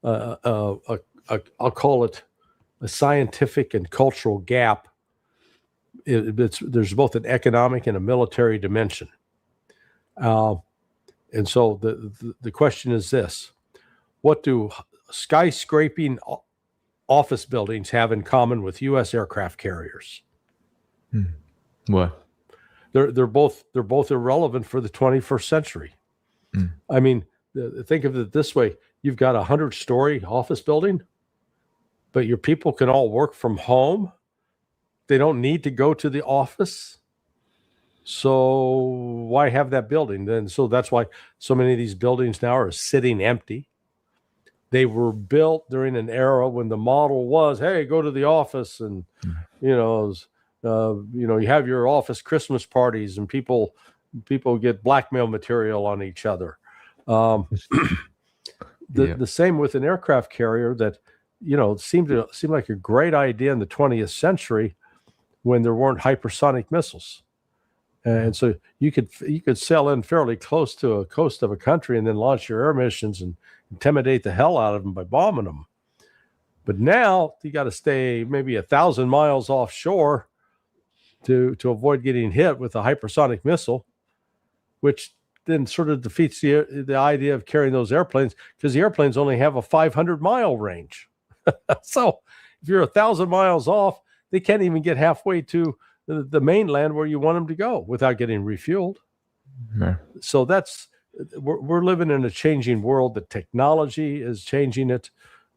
I'll call it a scientific and cultural gap. There's both an economic and a military dimension. And so the question is this: what do skyscraping office buildings have in common with U.S. aircraft carriers? What? They're both irrelevant for the 21st century. I mean, think of it this way: you've got a 100-story office building, but your people can all work from home. They don't need to go to the office. So why have that building then? So that's why so many of these buildings now are sitting empty. They were built during an era when the model was, hey, go to the office, and you have your office Christmas parties, and people get blackmail material on each other. The same with an aircraft carrier that seemed like a great idea in the 20th century when there weren't hypersonic missiles. And so you could sail in fairly close to a coast of a country and then launch your air missions and intimidate the hell out of them by bombing them. But now you got to stay maybe 1,000 miles offshore to avoid getting hit with a hypersonic missile, which then sort of defeats the idea of carrying those airplanes, because the airplanes only have a 500-mile range. So if you're 1,000 miles off, they can't even get halfway to the mainland where you want them to go without getting refueled. So we're living in a changing world. The technology is changing it.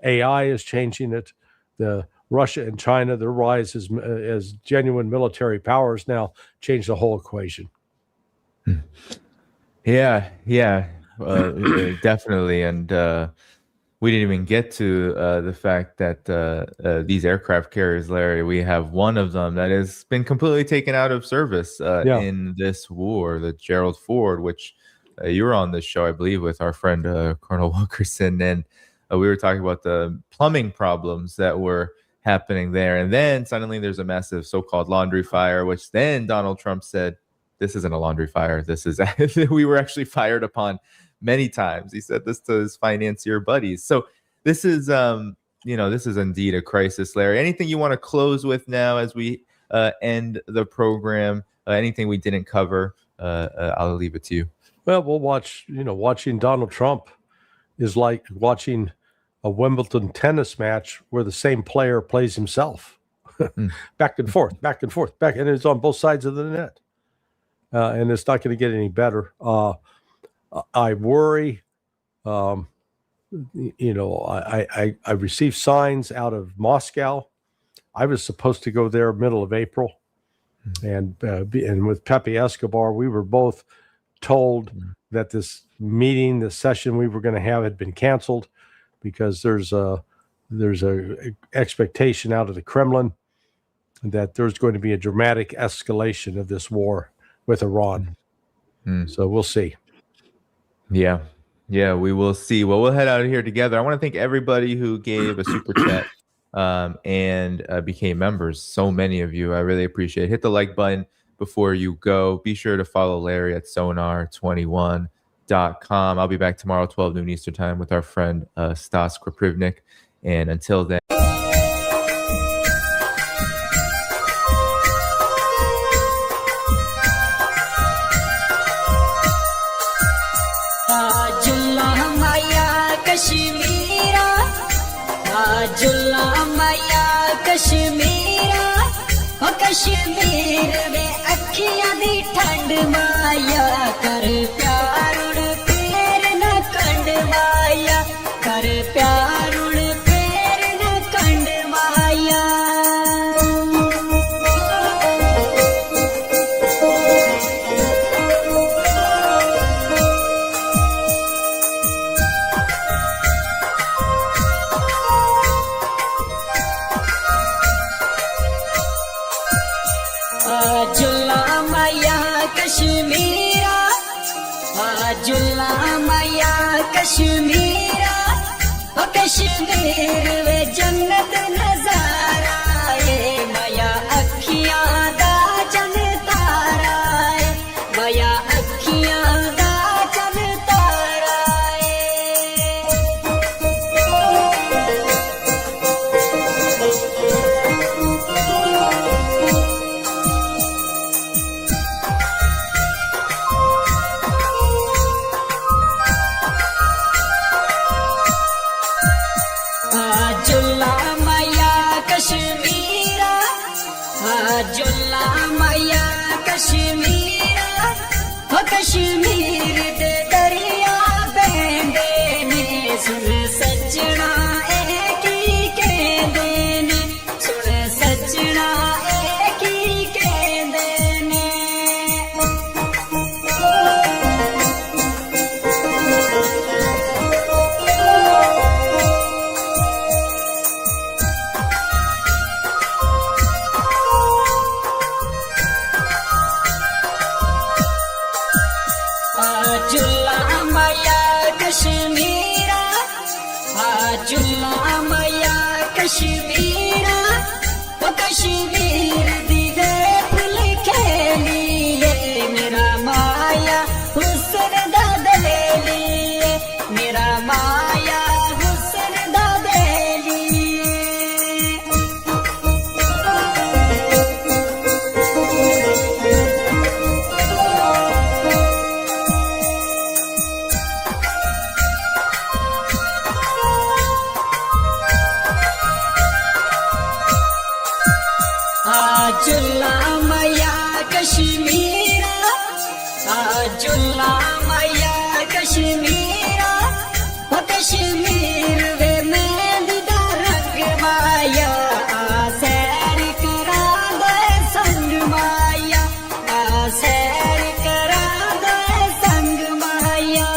AI is changing it. The Russia and China, their rise as genuine military powers now change the whole equation. Yeah, definitely. And we didn't even get to the fact that these aircraft carriers, Larry, we have one of them that has been completely taken out of service in this war, the Gerald Ford, which you were on this show, I believe, with our friend Colonel Wilkerson, and we were talking about the plumbing problems that were happening there. And then suddenly there's a massive so-called laundry fire, which then Donald Trump said, this isn't a laundry fire. This is we were actually fired upon many times. He said this to his financier buddies. So this is, this is indeed a crisis, Larry. Anything you want to close with now as we end the program? Anything we didn't cover? I'll leave it to you. Well, we'll watching Donald Trump is like watching a Wimbledon tennis match where the same player plays himself. Back and forth, and it's on both sides of the net. And it's not going to get any better. I worry. I received signs out of Moscow. I was supposed to go there middle of April, and with Pepe Escobar, we were both told that this session we were going to have had been canceled because there's a expectation out of the Kremlin that there's going to be a dramatic escalation of this war with Iran. So we'll see. Yeah, we will see. Well, we'll head out of here together. I want to thank everybody who gave a super chat and became members. So many of you. I really appreciate it. Hit the like button before you go. Be sure to follow Larry at sonar21.com. I'll be back tomorrow, 12 noon Eastern time, with our friend Stas Kriprivnik. And until then. Kashmir में अखियां दी ठंड माया कर प्यार उड़ पैर न कंड माया कर प्यार उड़ पैर न कंड माया कश्मीरा ओ कश्मीर वे जन्नत नजारा है माया अखियां दा जन तारा है माया अखियां दा जन तारा है जुल्ला मैया कश्मीरा हो कश्मीर दे दरिया बहंदे ने सुन सजना की कहंदे ने सुन सजना की कहंदे ने जुल्ला मैया कश्मीरा जुल्ला मैया कश्मीरा वो कश्मीर दी वे फुल खेलिए मेरा माया हुस्न दा दलेलिए मेरा माया हुस्न दा दलेलिए जुल्ला मैया कश्मीरा जुल्ला मैया कश्मीरा वो कश्मीर वे मेहंदी दा रंग माया सैर करा दे संग माया सैर करा दे संग माया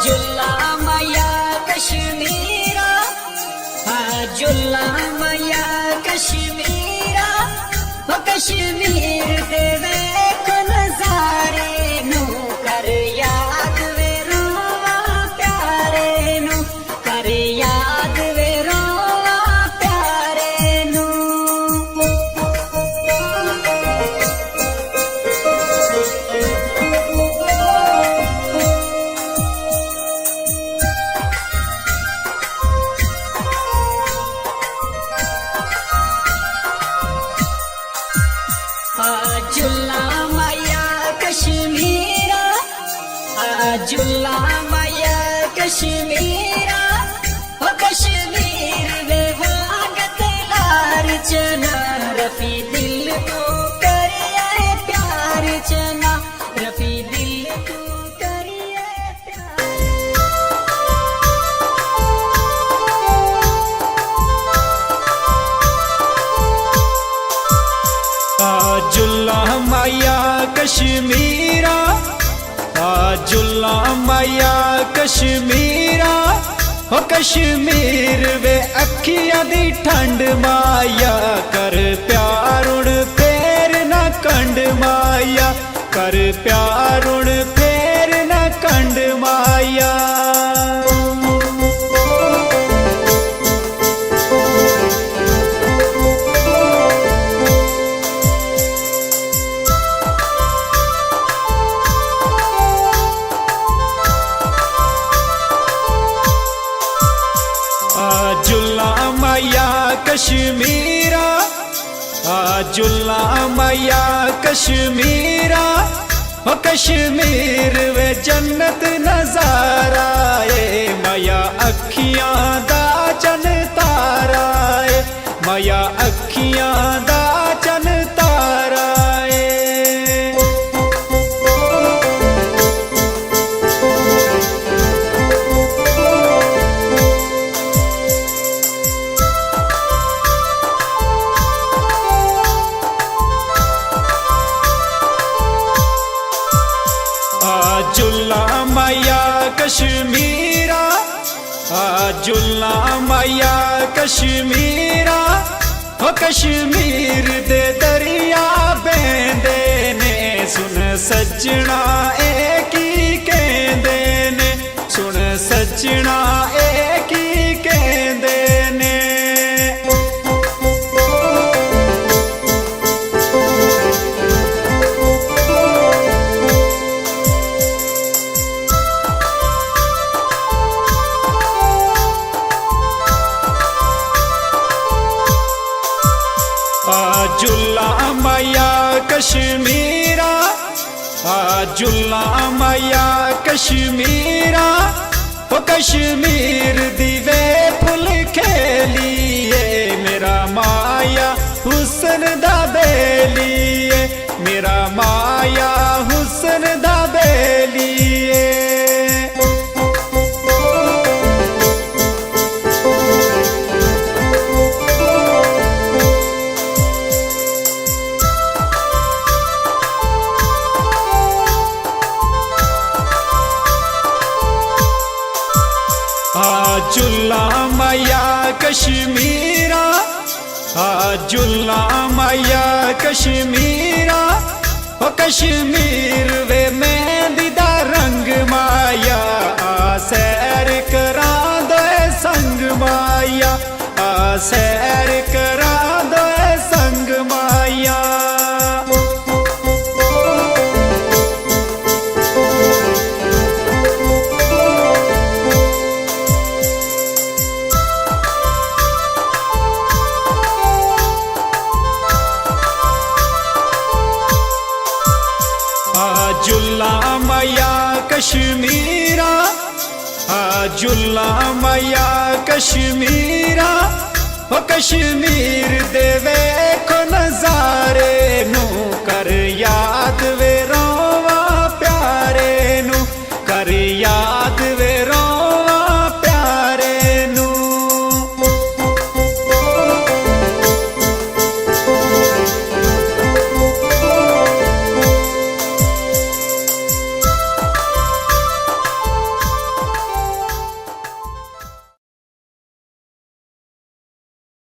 जुल्ला मैया कश्मीरा जुल्ला मैया कश्मीरा वो कश्मीर दे वे को नजारे नु कर याद वे रोवा प्यारे नु कर याद वे रोवा प्यारे नु जुल्ला मैया कश्मीरा जुल्ला मैया कश्मीरा वो कश्मीर वे वागत लार चना रफी दिल को करिए प्यार चना रफी दिल को करिए प्यार जुल्ला मैया कश्मीरा जुल्ला मैया कश्मीरा हो कश्मीर वे अखियां दी ठंड माया कर प्यार उड़ फेर ना कंड माया कर प्यार उड़ फेर ना कंड माया जुल्ला मैया कश्मीरा जुल्ला मैया कश्मीरा हो कश्मीर वे जन्नत नजारा मैया अखियां दा चन तारा मैया अखियां दा चन तारा जुल्ला मैया कश्मीरा जुल्ला मैया कश्मीरा हो कश्मीर दे दरिया बहंदे ने सुन सजना की कहंदे ने सुन सजना की कहंदे ने जुल्ला मैया कश्मीरा, जुल्ला मैया कश्मीरा, ओ कश्मीर दिवे फुल खेलिए, मेरा माया हुसन दा बेलिए, मेरा माया हुसन दा बेलिए। जुल्ला मैया कश्मीरा, जुल्ला मैया कश्मीरा, ओ कश्मीर वे मेहंदी दा रंग माया, सैर करा दो संग माया, सैर करा दो संग माया। जुल्ला मैया कश्मीरा, जुल्ला मैया कश्मीरा, ओ कश्मीर देवे को नजारे नू कर या